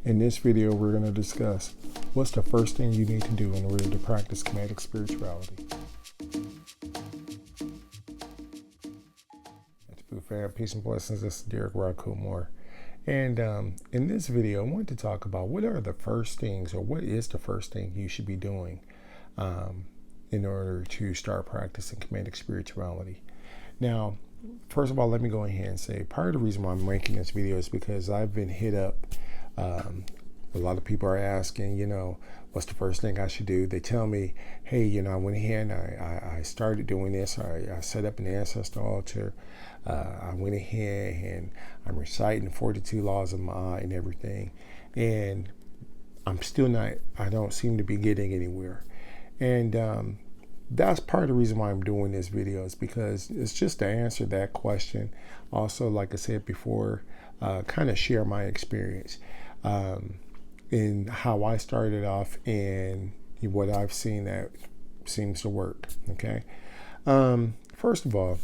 In this video, we're going to discuss what's the first thing you need to do in order to practice Kemetic Spirituality. Peace and blessings. This is RauKhu more. And in this video, I want to talk about what are the first things, or what is the first thing you should be doing in order to start practicing Kemetic Spirituality. Now, first of all, let me go ahead and say part of the reason why I'm making this video is because I've been hit up. A lot of people are asking, what's the first thing I should do? They tell me, hey, I went ahead and I started doing this. I set up an ancestral altar. I went ahead and I'm reciting 42 laws of Maat and everything. And I'm still not, I don't seem to be getting anywhere. And that's part of the reason why I'm doing this video, is because it's just to answer that question. Also, like I said before, kind of share my experience in how I started off and what I've seen that seems to work. Okay. First of all,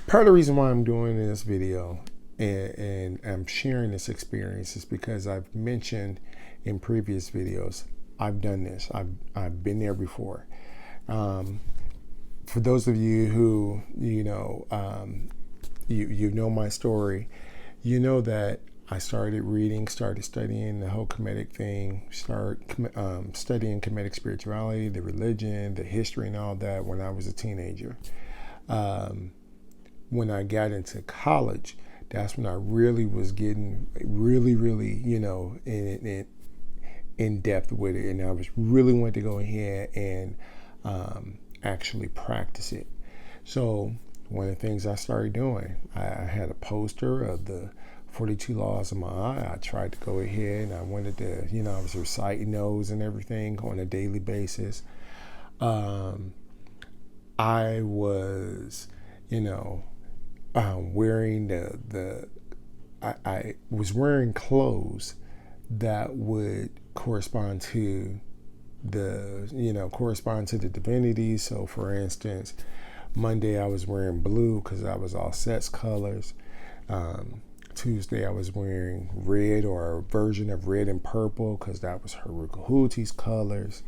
part of the reason why I'm doing this video and I'm sharing this experience is because I've mentioned in previous videos, I've done this. I've been there before. For those of you who, you know my story, you know that I started studying the whole Kemetic thing, studying Kemetic spirituality, the religion, the history and all that when I was a teenager. When I got into college, that's when I really was getting really, in depth with it. And I was really wanting to go ahead and actually practice it. So one of the things I started doing, I had a poster of the 42 laws of Maat. I tried to go ahead and I wanted to, I was reciting those and everything on a daily basis. I was, wearing I was wearing clothes that would correspond to the divinities. So for instance, Monday I was wearing blue because I was all sets colors. Tuesday I was wearing red, or a version of red and purple, because that was RauKhu's colors.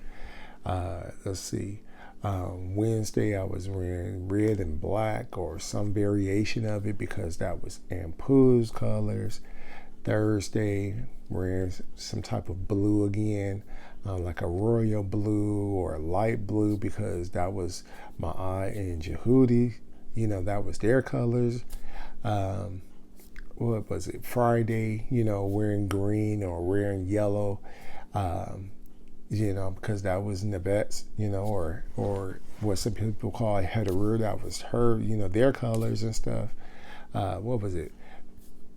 Wednesday I was wearing red and black, or some variation of it, because that was Ampu's colors. Thursday wearing some type of blue again, like a royal blue or a light blue, because that was Maat and Jehudi, that was their colors. What was it? Friday, wearing green or wearing yellow, because that was Nebet's, or what some people call Heteru, that was her, their colors and stuff. What was it?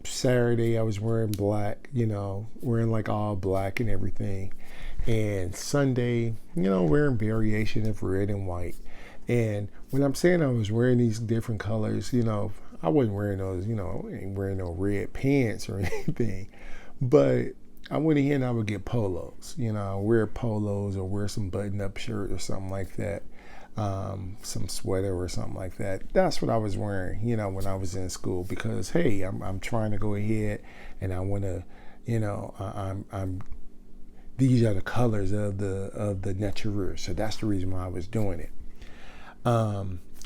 Saturday, I was wearing black, wearing like all black and everything. And Sunday, wearing variation of red and white. And when I'm saying I was wearing these different colors, I wasn't wearing those, I ain't wearing no red pants or anything. But I went ahead and I would get polos, wear polos or wear some button-up shirt or something like that. Some sweater or something like that. That's what I was wearing, when I was in school, because hey, I'm trying to go ahead and I want to, I'm these are the colors of the nature. So that's the reason why I was doing it.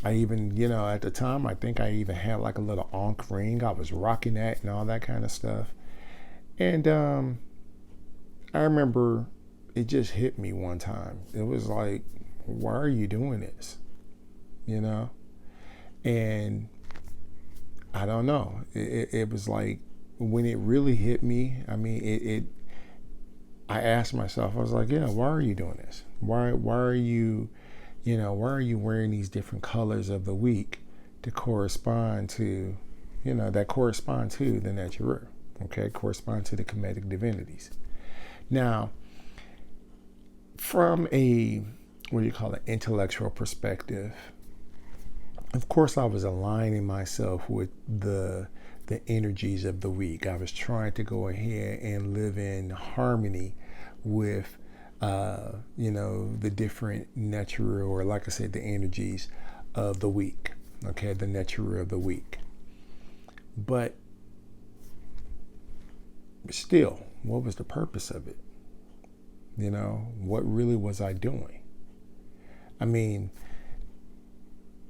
I even, at the time, I think I even had like a little ankh ring. I was rocking that and all that kind of stuff. And I remember it just hit me one time. It was like, why are you doing this? And I don't know. It was like, when it really hit me, I mean, I asked myself, I was like, yeah, why are you doing this? Why are you, why are you wearing these different colors of the week to correspond to, that correspond to the nature, okay, correspond to the Kemetic divinities. Now, from a, intellectual perspective, of course, I was aligning myself with the energies of the week. I was trying to go ahead and live in harmony with the different nature, or like I said, the energies of the week. Okay, the nature of the week. But But still, what was the purpose of it? You know, what really was I doing? I mean,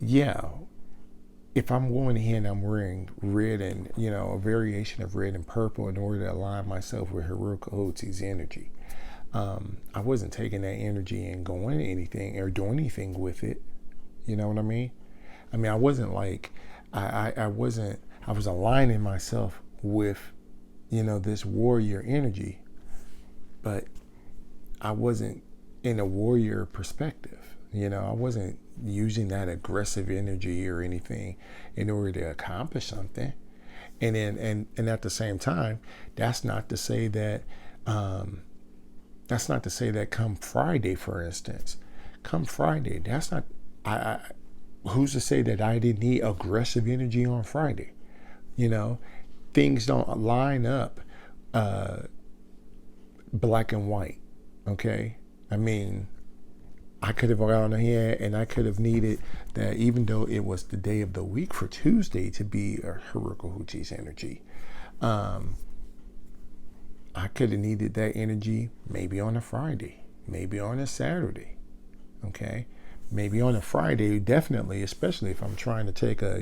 yeah, if I'm going ahead and I'm wearing red and, you know, a variation of red and purple in order to align myself with RauKhu's energy, I wasn't taking that energy and going anything or doing anything with it. You know what I mean? I mean, I wasn't like, I wasn't, I was aligning myself with, you know, this warrior energy, but I wasn't in a warrior perspective. You know, I wasn't using that aggressive energy or anything in order to accomplish something. And then, and at the same time, that's not to say that, come Friday, for instance, come Friday, that's not, I who's to say that I didn't need aggressive energy on Friday? You know, things don't line up black and white. Okay. I mean, I could have gone ahead and I could have needed that, even though it was the day of the week for Tuesday to be a RauKhu's energy. I could have needed that energy maybe on a Friday, maybe on a Saturday. Okay. Maybe on a Friday, definitely, especially if I'm trying to take I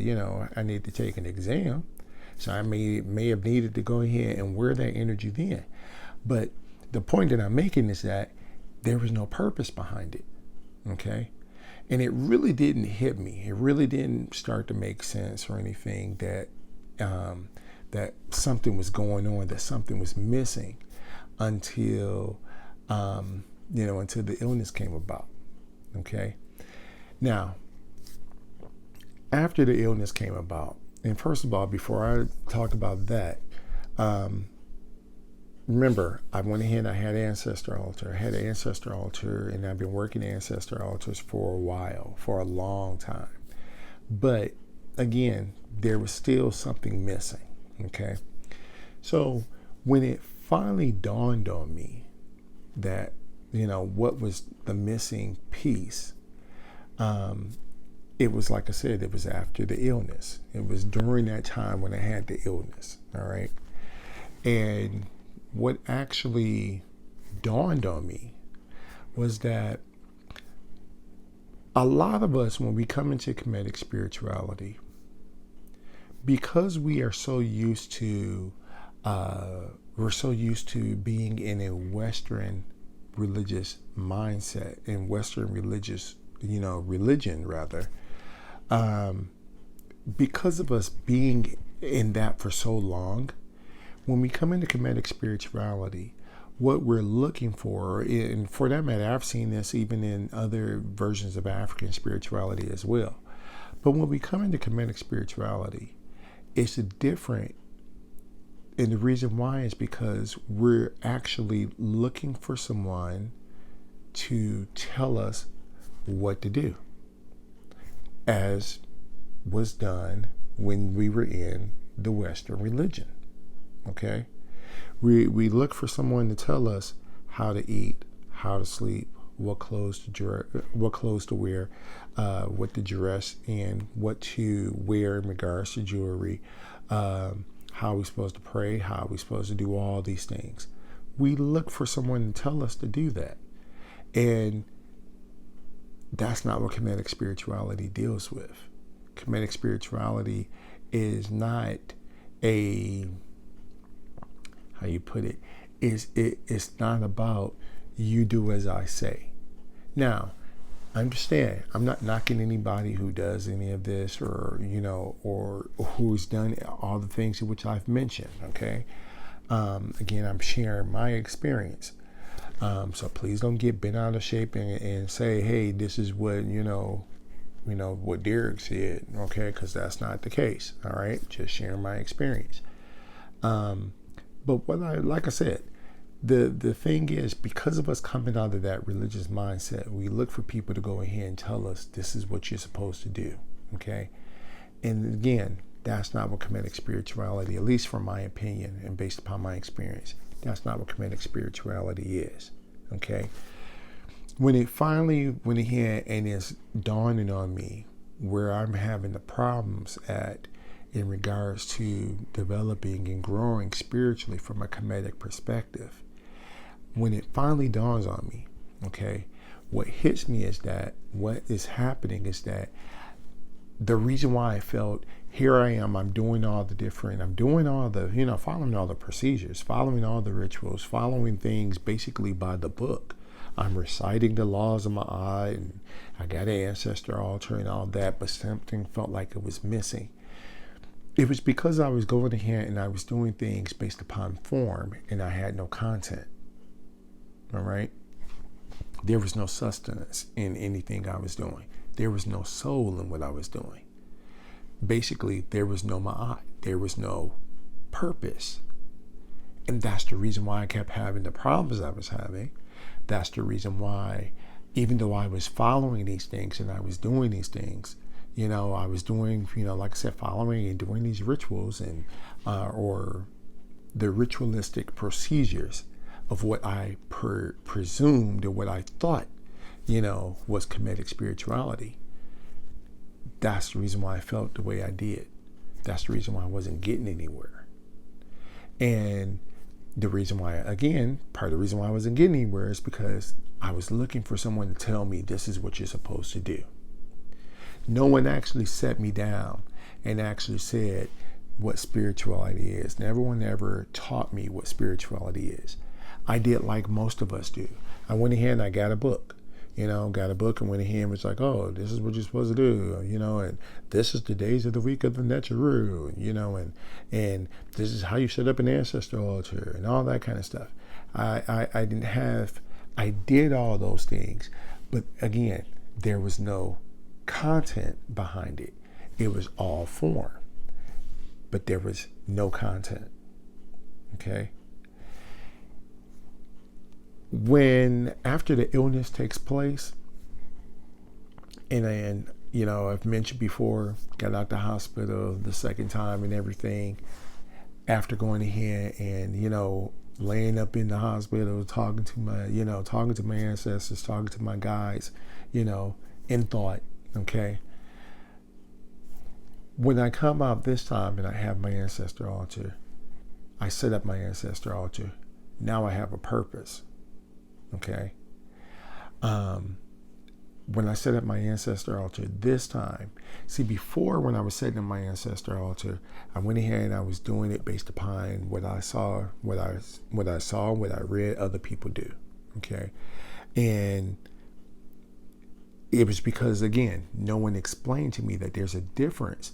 need to take an exam. So I may have needed to go ahead and wear that energy then. But the point that I'm making is that there was no purpose behind it. Okay. And it really didn't hit me. It really didn't start to make sense or anything that that something was going on, that something was missing until until the illness came about. Okay. Now, after the illness came about, and first of all, before I talk about that, remember, I went ahead and I had an ancestor altar. I had an ancestor altar, and I've been working ancestor altars for a while, for a long time. But again, there was still something missing. Okay. So when it finally dawned on me that, what was the missing piece, it was, like I said, it was after the illness. It was during that time when I had the illness. All right. And what actually dawned on me was that a lot of us, when we come into Kemetic spirituality, because we are so used to, being in a Western religious mindset, in Western religious, religion rather, because of us being in that for so long, when we come into Kemetic spirituality, what we're looking for, and for that matter, I've seen this even in other versions of African spirituality as well. But when we come into Kemetic spirituality, it's different. And the reason why is because we're actually looking for someone to tell us what to do, as was done when we were in the Western religion. Okay, we look for someone to tell us how to eat, how to sleep, what clothes to wear, what to dress, and what to wear in regards to jewelry, how we're supposed to pray, how we're supposed to do all these things. We look for someone to tell us to do that, and that's not what Kemetic spirituality deals with. Kemetic spirituality is not a, how you put it, it's not about you do as I say. Now, understand, I'm not knocking anybody who does any of this, or who's done all the things which I've mentioned. Okay. Again, I'm sharing my experience. So please don't get bent out of shape and say, hey, this is what, what Derek said. Okay. Because that's not the case. All right. Just sharing my experience. But like I said, the thing is, because of us coming out of that religious mindset, we look for people to go ahead and tell us this is what you're supposed to do. Okay. And again, that's not what Kemetic spirituality, at least from my opinion and based upon my experience, that's not what Kemetic spirituality is. Okay. When it finally went ahead and is dawning on me where I'm having the problems at, in regards to developing and growing spiritually from a Kemetic perspective. When it finally dawns on me, okay, what hits me is that what is happening is that the reason why I felt, here I am, I'm doing all the, following all the procedures, following all the rituals, following things basically by the book. I'm reciting the laws of Maat, and I got an ancestor altar and all that, but something felt like it was missing. It was because I was going ahead and I was doing things based upon form, and I had no content. All right? There was no sustenance in anything I was doing. There was no soul in what I was doing. Basically, there was no Maat. There was no purpose. And that's the reason why I kept having the problems I was having. That's the reason why, even though I was following these things and I was doing these things, I was doing, like I said, following and doing these rituals and or the ritualistic procedures of what I presumed or what I thought, was Kemetic spirituality. That's the reason why I felt the way I did. That's the reason why I wasn't getting anywhere. And the reason why, again, part of the reason why I wasn't getting anywhere is because I was looking for someone to tell me this is what you're supposed to do. No one actually set me down and actually said what spirituality is. And everyone ever taught me what spirituality is. I did like most of us do. I went ahead and I got a book. Got a book and went ahead and was like, oh, this is what you're supposed to do, and this is the days of the week of the Necharu, and this is how you set up an ancestral altar and all that kind of stuff. I did all those things, but again, there was no content behind it. It was all form, but there was no content. Okay. When after the illness takes place, and then, I've mentioned before, got out the hospital the second time and everything, after going ahead and, laying up in the hospital, talking to my ancestors, talking to my guides, in thought, okay. When I come out this time and I have my ancestor altar, I set up my ancestor altar. Now I have a purpose. Okay. When I set up my ancestor altar this time, see, before when I was setting up my ancestor altar, I went ahead and I was doing it based upon what I saw, what I read other people do. Okay. And it was because, again, no one explained to me that there's a difference.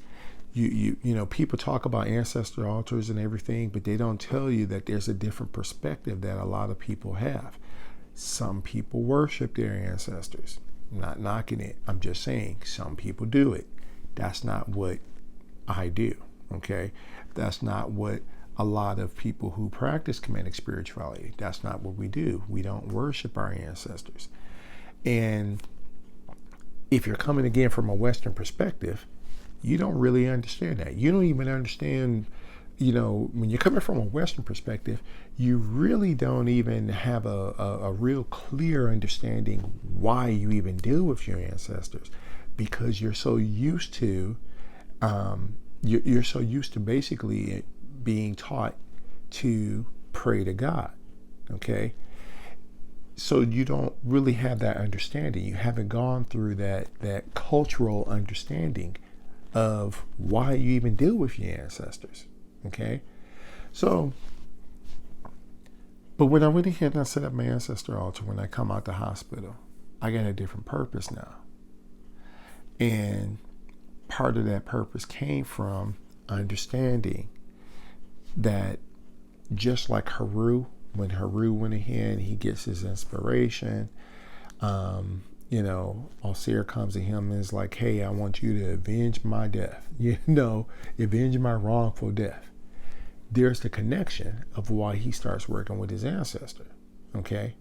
People talk about ancestor altars and everything, but they don't tell you that there's a different perspective that a lot of people have. Some people worship their ancestors. I'm not knocking it. I'm just saying some people do it. That's not what I do. Okay. That's not what a lot of people who practice Kemetic spirituality, that's not what we do. We don't worship our ancestors. And if you're coming again from a Western perspective, you don't really understand that. You don't even understand, when you're coming from a Western perspective, you really don't even have a real clear understanding why you even deal with your ancestors, because you're so used to, you're so used to basically being taught to pray to God. Okay. So you don't really have that understanding. You haven't gone through that cultural understanding of why you even deal with your ancestors. Okay. So, but when I went ahead and I set up my ancestor altar, when I come out the hospital, I got a different purpose now. And part of that purpose came from understanding that just like Haru, when Haru went ahead, he gets his inspiration. Alseer comes to him and is like, hey, I want you to avenge my death, avenge my wrongful death. There's the connection of why he starts working with his ancestor. Okay.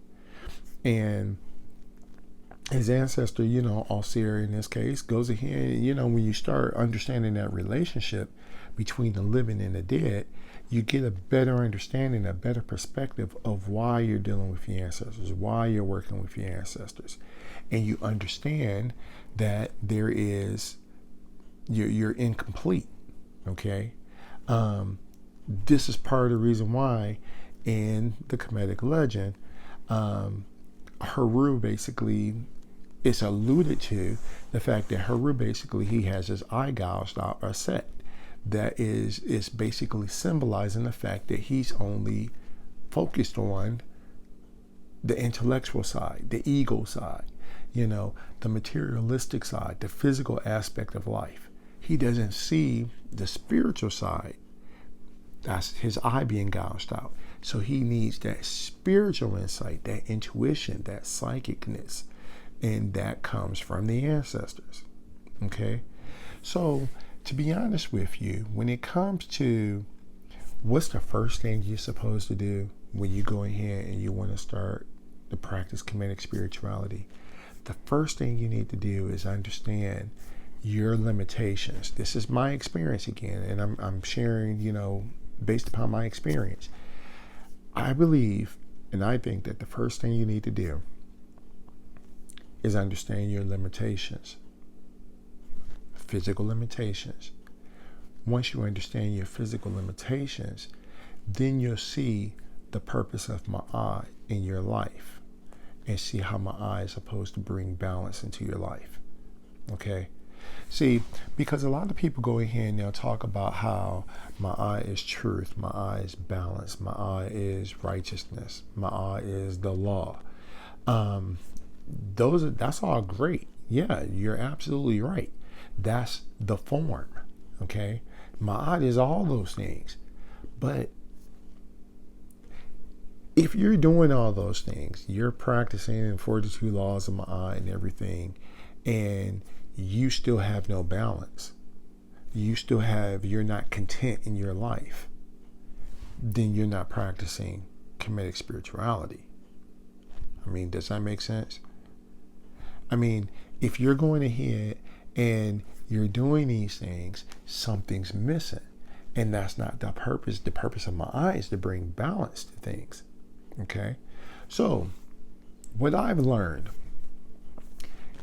And his ancestor, Alseer in this case, goes ahead, when you start understanding that relationship between the living and the dead, you get a better understanding, a better perspective of why you're dealing with your ancestors, why you're working with your ancestors. And you understand that there is, you're incomplete. Okay. This is part of the reason why in the Kemetic legend, Haru basically, it's alluded to the fact that Haru basically, he has his eye gouged out or set. That is basically symbolizing the fact that he's only focused on the intellectual side, the ego side, the materialistic side, the physical aspect of life. He doesn't see the spiritual side. That's his eye being gouged out. So he needs that spiritual insight, that intuition, that psychicness, and that comes from the ancestors. Okay? So, to be honest with you, when it comes to what's the first thing you're supposed to do when you go ahead and you want to start to practice Kemetic spirituality, the first thing you need to do is understand your limitations. This is my experience again, and I'm sharing, based upon my experience. I believe and I think that the first thing you need to do is understand your limitations, physical limitations. Once you understand your physical limitations, then you'll see the purpose of Maat in your life and see how Maat is supposed to bring balance into your life. Okay? See, because a lot of people go in here and they'll talk about how Maat is truth, Maat is balance, Maat is righteousness, Maat is the law. That's all great. Yeah, you're absolutely right. That's the form. Okay? Maat is all those things. But if you're doing all those things, you're practicing in 42 laws of Maat and everything, and you still have no balance, you're not content in your life, then you're not practicing Kemetic spirituality. I mean, does that make sense? I mean, if you're going ahead and you're doing these things, something's missing. And that's not the purpose. The purpose of Maat is to bring balance to things. Okay? So, what I've learned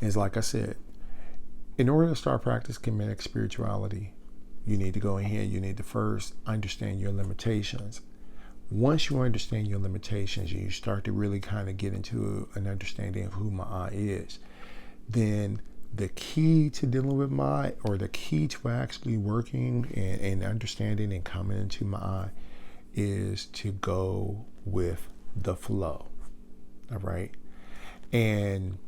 is, like I said, in order to start practicing Kemetic spirituality, you need to go ahead, you need to first understand your limitations. Once you understand your limitations, you start to really kind of get into an understanding of who Maat is. Then the key to dealing with Maat, or the key to actually working and understanding and coming into Maat, is to go with the flow. All right? And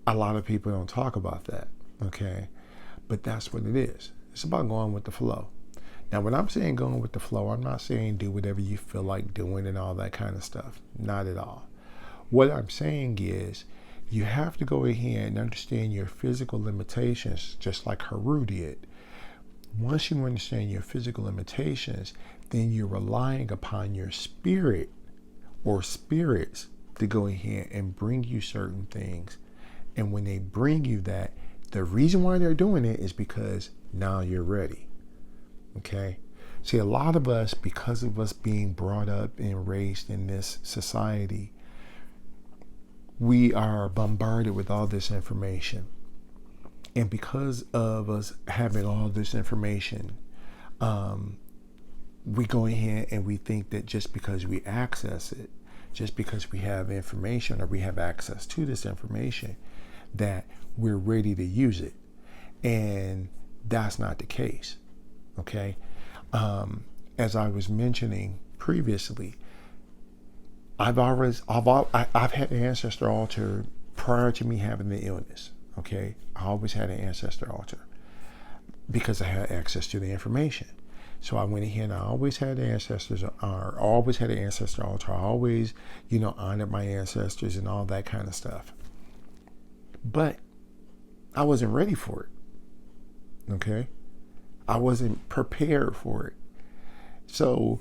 a lot of people don't talk about that, okay? But that's what it is. It's about going with the flow. Now, when I'm saying going with the flow, I'm not saying do whatever you feel like doing and all that kind of stuff. Not at all. What I'm saying is you have to go ahead and understand your physical limitations, just like Haru did. Once you understand your physical limitations, then you're relying upon your spirit or spirits to go ahead and bring you certain things. And when they bring you that, the reason why they're doing it is because now you're ready. Okay? See, a lot of us, because of us being brought up and raised in this society, we are bombarded with all this information. And because of us having all this information, we go ahead and we think that just because we access it, just because we have information or we have access to this information, that we're ready to use it. And that's not the case. Okay? As I was mentioning previously, I've had an ancestor altar prior to me having the illness. Okay? I always had an ancestor altar because I had access to the information. So I went ahead and I always had the ancestors, or always had an ancestor altar. I always, honored my ancestors and all that kind of stuff. But I wasn't ready for it. Okay? I wasn't prepared for it. So,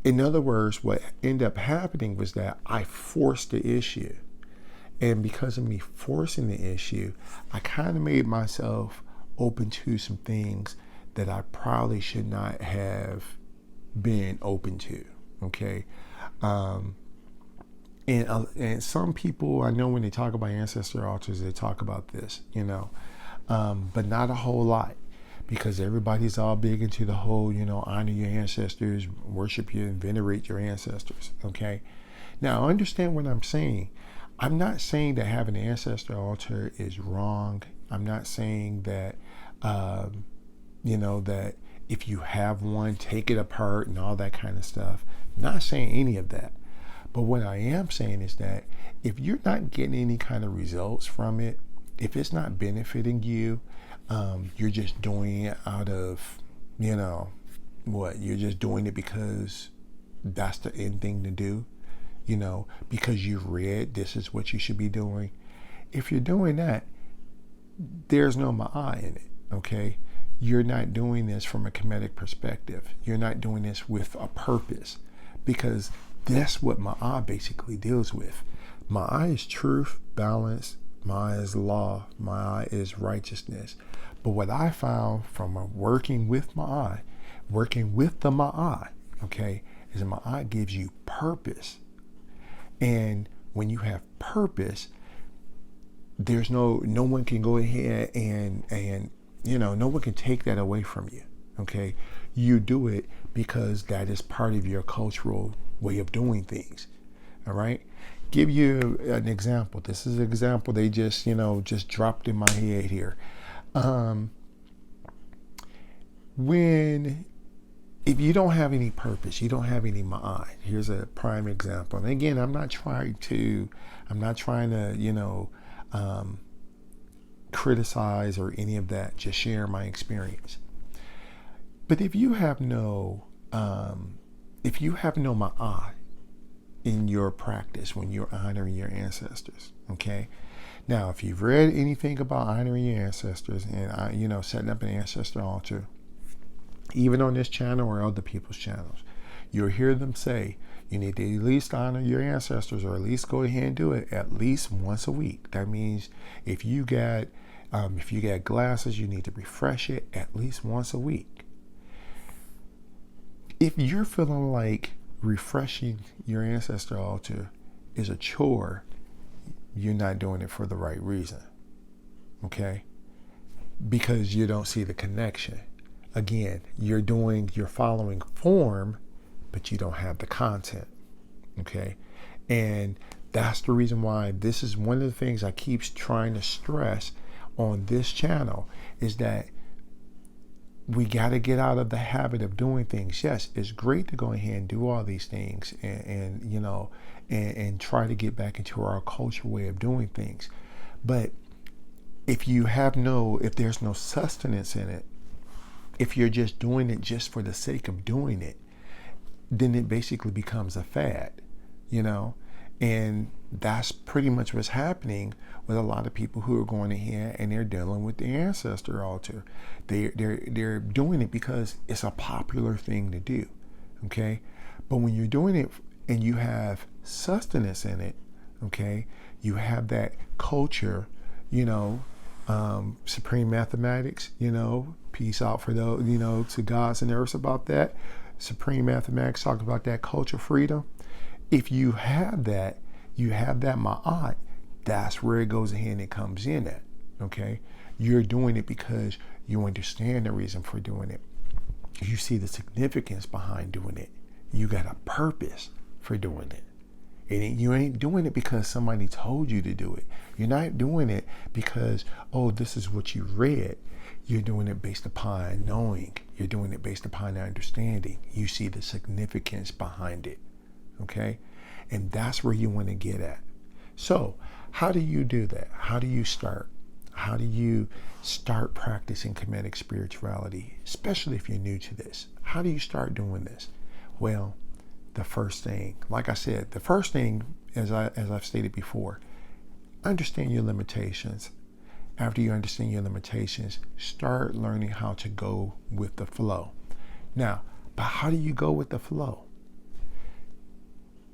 in other words, what ended up happening was that I forced the issue. And because of me forcing the issue, I kind of made myself open to some things that I probably should not have been open to. Okay? And some people, I know when they talk about ancestor altars, they talk about this, but not a whole lot. because everybody's all big into the whole, honor your ancestors, worship you, and venerate your ancestors. Okay. Now, understand what I'm saying. I'm not saying that having an ancestor altar is wrong. I'm not saying that, that if you have one, take it apart and all that kind of stuff. I'm not saying any of that. But what I am saying is that if you're not getting any kind of results from it, if it's not benefiting you, you're just doing it out of, you're just doing it because that's the end thing to do, because you've read this is what you should be doing. If you're doing that, there's no Maat in it, okay? You're not doing this from a Kemetic perspective. You're not doing this with a purpose, because that's what Maat basically deals with. Maat is truth, balance. Maat is law. Maat is righteousness. But what I found from working with Maat, working with the Maat, okay, is Maat gives you purpose. And when you have purpose, there's no one can go ahead and no one can take that away from you. Okay. You do it because that is part of your cultural way of doing things. All right. Give you an example. This is an example they just dropped in my head here. If you don't have any purpose, you don't have any Maat. Here's a prime example. And again, I'm not trying to, criticize or any of that. Just share my experience. But if you have no Maat in your practice when you're honoring your ancestors, okay? Now, if you've read anything about honoring your ancestors and setting up an ancestor altar, even on this channel or other people's channels, you'll hear them say you need to at least honor your ancestors, or at least go ahead and do it at least once a week. That means if you got glasses, you need to refresh it at least once a week. If you're feeling like refreshing your ancestor altar is a chore, you're not doing it for the right reason. Okay? Because you don't see the connection. Again, you're following form, but you don't have the content. Okay? And that's the reason why this is one of the things I keep trying to stress on this channel, is that we got to get out of the habit of doing things. Yes, it's great to go ahead and do all these things and try to get back into our cultural way of doing things. But if there's no sustenance in it, if you're just doing it just for the sake of doing it, then it basically becomes a fad, and that's pretty much what's happening with a lot of people who are going ahead and they're dealing with the ancestor altar. They're doing it because it's a popular thing to do, okay? But when you're doing it and you have sustenance in it, okay, you have that culture, supreme mathematics, peace out for those, to gods and earths about that. Supreme mathematics talk about that culture freedom. If you have that Maat, that's where it goes ahead and it comes in at. Okay? You're doing it because you understand the reason for doing it. You see the significance behind doing it. You got a purpose for doing it. And you ain't doing it because somebody told you to do it. You're not doing it because, this is what you read. You're doing it based upon knowing. You're doing it based upon understanding. You see the significance behind it. Okay? And that's where you want to get at. So, how do you do that? How do you start? How do you start practicing Kemetic spirituality, especially if you're new to this? How do you start doing this? Well, the first thing, like I said, as I've stated before, understand your limitations. After you understand your limitations, start learning how to go with the flow. Now, but how do you go with the flow?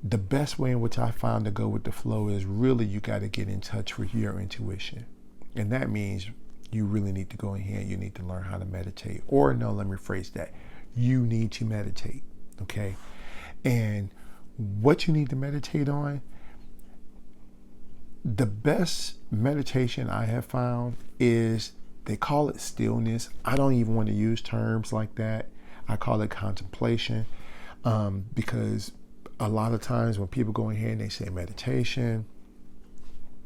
The best way in which I found to go with the flow is really you got to get in touch with your intuition. And that means you really need to go in here. You need to learn how to meditate. Or no, let me rephrase that. You need to meditate. Okay? And what you need to meditate on, the best meditation I have found is They call it stillness. I don't even want to use terms like that. I call it contemplation, because a lot of times when people go in here and they say meditation,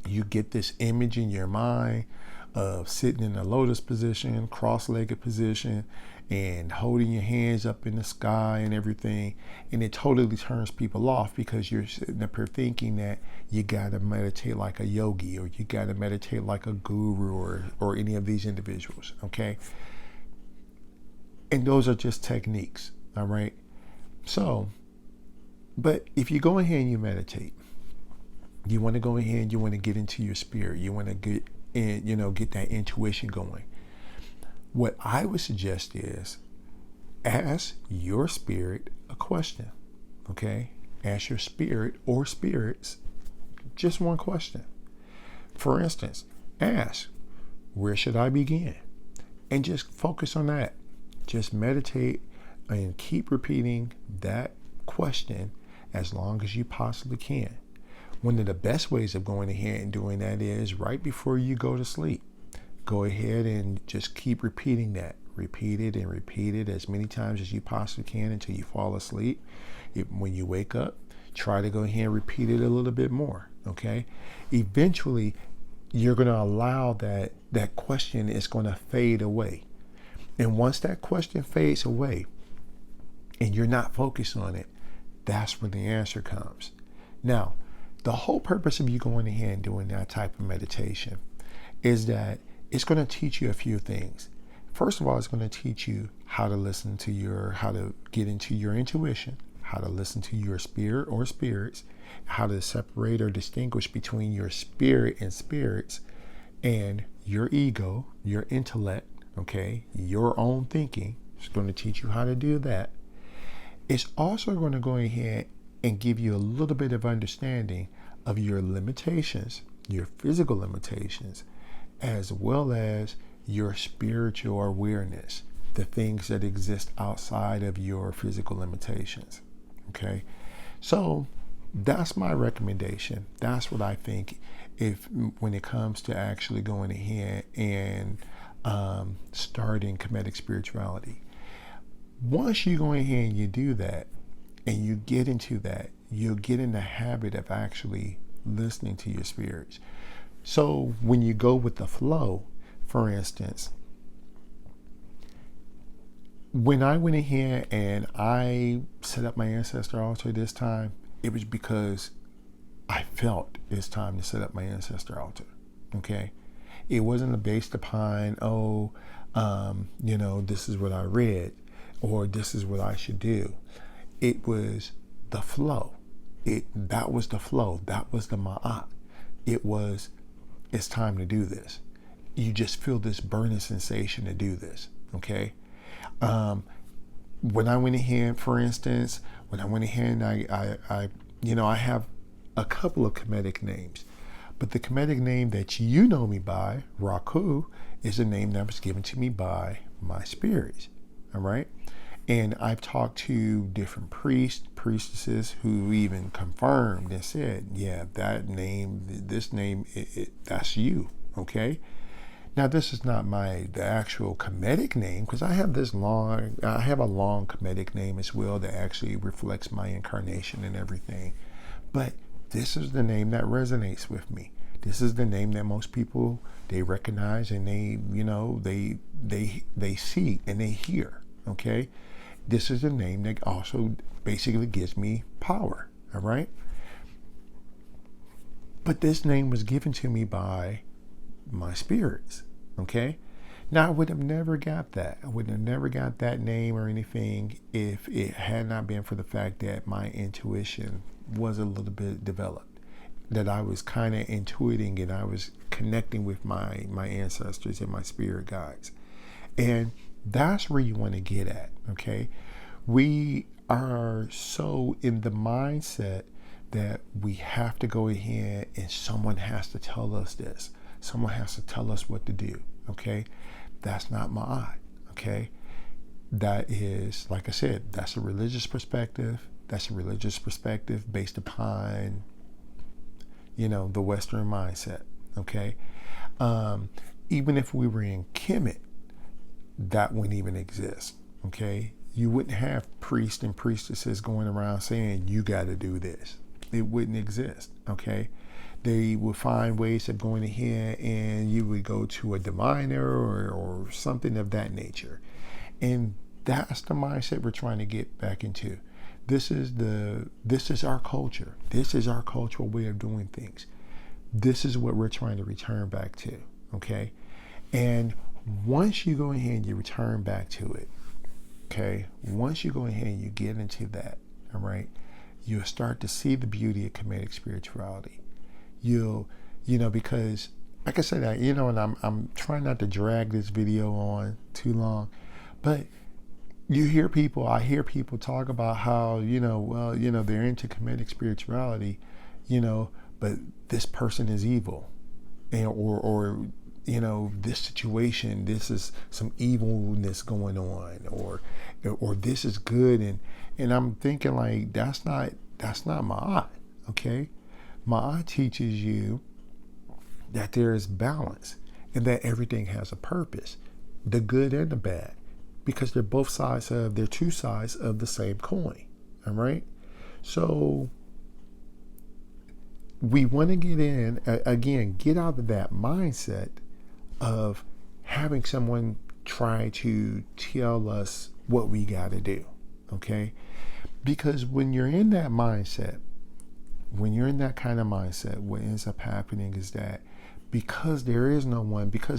you get this image in your mind of sitting in a lotus position, cross-legged position, and holding your hands up in the sky and everything. And it totally turns people off because you're sitting up here thinking that you got to meditate like a yogi, or you got to meditate like a guru, or any of these individuals, okay? And those are just techniques, all right? So, but if you go ahead and you meditate, you want to go ahead and you want to get into your spirit. You want to get in, get that intuition going. What I would suggest is ask your spirit a question, okay? Ask your spirit or spirits just one question. For instance, ask, where should I begin? And just focus on that. Just meditate and keep repeating that question as long as you possibly can. One of the best ways of going ahead and doing that is right before you go to sleep. Go ahead and just keep repeating that. Repeat it and repeat it as many times as you possibly can until you fall asleep. When you wake up, try to go ahead and repeat it a little bit more, okay? Eventually, you're going to allow that question is going to fade away. And once that question fades away and you're not focused on it, that's when the answer comes. Now, the whole purpose of you going ahead and doing that type of meditation is that it's going to teach you a few things. First of all, it's going to teach you how to how to get into your intuition, how to listen to your spirit or spirits, how to separate or distinguish between your spirit and spirits and your ego, your intellect, okay, your own thinking. It's going to teach you how to do that. It's also going to go ahead and give you a little bit of understanding of your limitations, your physical limitations, as well as your spiritual awareness, the things that exist outside of your physical limitations. Okay, so that's my recommendation. That's what I think when it comes to actually going ahead and starting Kemetic Spirituality. Once you go ahead and you do that, and you get into that, you'll get in the habit of actually listening to your spirits. So when you go with the flow, for instance, when I went ahead and I set up my ancestor altar this time, it was because I felt it's time to set up my ancestor altar. Okay, it wasn't based upon this is what I read or this is what I should do. It was the flow. That was the flow. That was the Maat. It's time to do this. You just feel this burning sensation to do this. Okay. When I went ahead, for instance, and I have a couple of Kemetic names, but the Kemetic name that you know me by, RauKhu, is a name that was given to me by my spirits. All right. And I've talked to different priests, priestesses who even confirmed and said, yeah, this name, that's you, okay? Now, this is not the actual Kemetic name, because I have a long Kemetic name as well that actually reflects my incarnation and everything. But this is the name that resonates with me. This is the name that most people, they recognize and they see and they hear, okay? This is a name that also basically gives me power, all right? But this name was given to me by my spirits, okay? Now, I would have never got that. I would have never got that name or anything if it had not been for the fact that my intuition was a little bit developed, that I was kind of intuiting and I was connecting with my ancestors and my spirit guides. And that's where you want to get at, okay? We are so in the mindset that we have to go ahead and someone has to tell us this. Someone has to tell us what to do, okay? That's not Maat, okay? That is, like I said, that's a religious perspective. That's a religious perspective based upon, the Western mindset, okay? even if we were in Kemet, that wouldn't even exist. Okay, you wouldn't have priests and priestesses going around saying you got to do this. It wouldn't exist. Okay, they would find ways of going ahead, and you would go to a diviner or something of that nature. And that's the mindset we're trying to get back into. This is our culture. This is our cultural way of doing things. This is what we're trying to return back to. Okay, and once you go ahead and you return back to it, okay, once you go ahead and you get into that, all right, you'll start to see the beauty of Kemetic spirituality. Because like I said, and I'm trying not to drag this video on too long, but I hear people talk about how, they're into Kemetic spirituality, but this person is evil, and or this situation, this is some evilness going on, or this is good, and I'm thinking like that's not Maat. Okay, Maat teaches you that there is balance and that everything has a purpose, the good and the bad, because they're two sides of the same coin. All right, so we want to get out of that mindset of having someone try to tell us what we got to do. Okay, because when you're in that mindset, when you're in that kind of mindset, what ends up happening is that because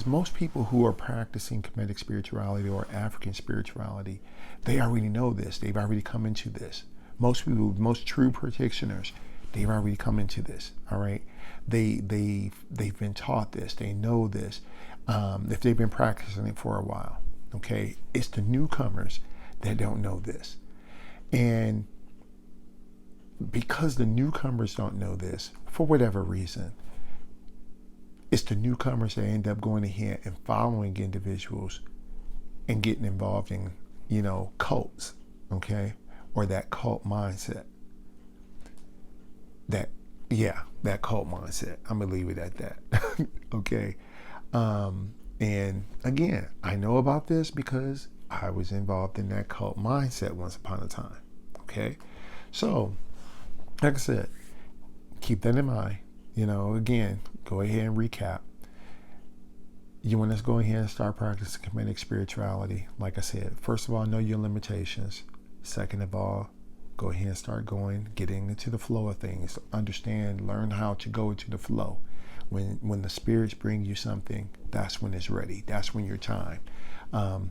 most people who are practicing Kemetic spirituality or African spirituality, they already know this. They've already come into this. Most people, most true practitioners, they've already come into this. All right, they've been taught this. They know this. If they've been practicing it for a while, okay, it's the newcomers that don't know this, and because the newcomers don't know this for whatever reason, it's the newcomers that end up going ahead and following individuals and getting involved in, cults, okay, or that cult mindset. That cult mindset. I'm gonna leave it at that. Okay. And again, I know about this because I was involved in that cult mindset once upon a time. Okay. So, like I said, keep that in mind. Again, go ahead and recap. You want to go ahead and start practicing Kemetic spirituality. Like I said, first of all, know your limitations. Second of all, go ahead and start getting into the flow of things. Learn how to go into the flow. When the spirits bring you something, that's when it's ready. That's when your time.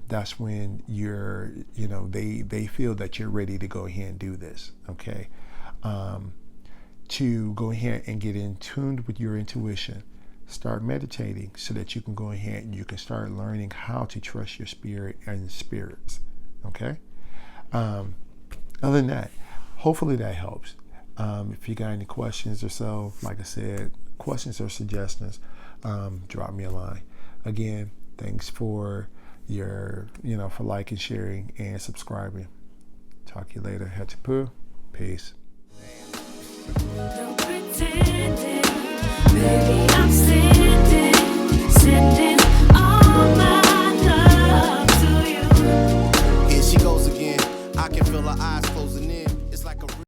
That's when they feel that you're ready to go ahead and do this. Okay. To go ahead and get in tune with your intuition. Start meditating so that you can go ahead and you can start learning how to trust your spirit and spirits. Okay. Other than that, hopefully that helps. If you got any questions or so, like I said, questions or suggestions, drop me a line. Again, thanks for your, for liking, sharing, and subscribing. Talk to you later. Hatapu. Peace. Don't pretend